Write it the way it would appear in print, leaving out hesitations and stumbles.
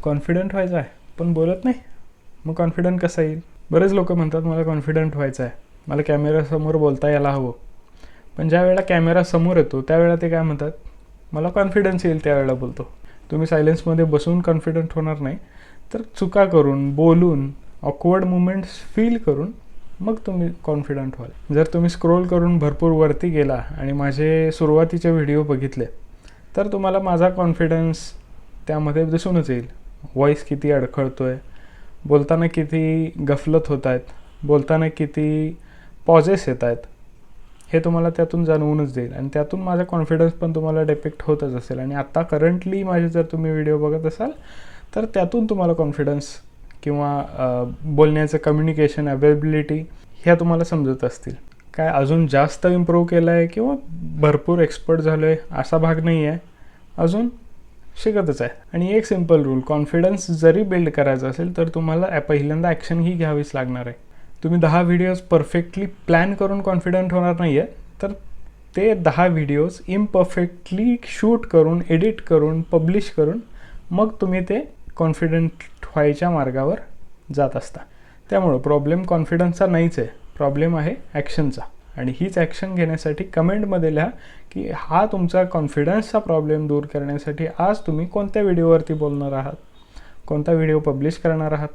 Confident व्हायचं आहे पण बोलत नाही, मग कॉन्फिडंट कसं येईल? बरेच लोक म्हणतात मला कॉन्फिडंट व्हायचं आहे, मला कॅमेऱ्यासमोर बोलता यायला हवं. पण ज्या वेळेला कॅमेरा समोर येतो त्यावेळेला ते काय म्हणतात, मला कॉन्फिडन्स येईल त्यावेळेला बोलतो. तुम्ही सायलेन्समध्ये बसून कॉन्फिडंट होणार नाही, तर चुका करून, बोलून, ऑकवर्ड मुमेंट्स फील करून मग तुम्ही कॉन्फिडंट व्हाल. जर तुम्ही स्क्रोल करून भरपूर वरती गेला आणि माझे सुरुवातीचे व्हिडिओ बघितले तर तुम्हाला माझा कॉन्फिडन्स त्यामध्ये दिसूनच येईल. व्हॉईस किती अडखळतो आहे, बोलताना किती गफलत होत आहेत, बोलताना किती पॉजेस येत आहेत, हे तुम्हाला त्यातून जाणवूनच देईल. आणि त्यातून माझा कॉन्फिडन्स पण तुम्हाला डिपेक्ट होतच असेल. आणि आत्ता करंटली माझे जर तुम्ही व्हिडिओ बघत असाल तर त्यातून तुम्हाला कॉन्फिडन्स किंवा बोलण्याचं कम्युनिकेशन अवेलेबिलिटी ह्या तुम्हाला समजत असतील. काय अजून जास्त इम्प्रूव्ह केलं आहे किंवा भरपूर एक्सपर्ट झालो आहे असा भाग नाही आहे, अजून शिकतच आहे. आणि एक सिम्पल रूल, कॉन्फिडन्स जरी बिल्ड करायचा असेल तर तुम्हाला पहिल्यांदा ॲक्शन ही घ्यावीच लागणार आहे. तुम्ही 10 व्हिडिओज परफेक्टली प्लॅन करून कॉन्फिडंट होणार नाही आहे, तर ते 10 व्हिडिओज इम्परफेक्टली शूट करून, एडिट करून, पब्लिश करून मग तुम्ही ते कॉन्फिडंट व्हायच्या मार्गावर जात असता. त्यामुळं प्रॉब्लेम कॉन्फिडन्सचा नाहीच आहे, प्रॉब्लेम आहे ॲक्शनचा. आणि हीच ॲक्शन घेण्यासाठी कमेंटमध्ये लिहा की हा तुमचा कॉन्फिडन्सचा प्रॉब्लेम दूर करण्यासाठी आज तुम्ही कोणत्या व्हिडिओवरती बोलणार आहात, कोणता व्हिडिओ पब्लिश करणार आहात.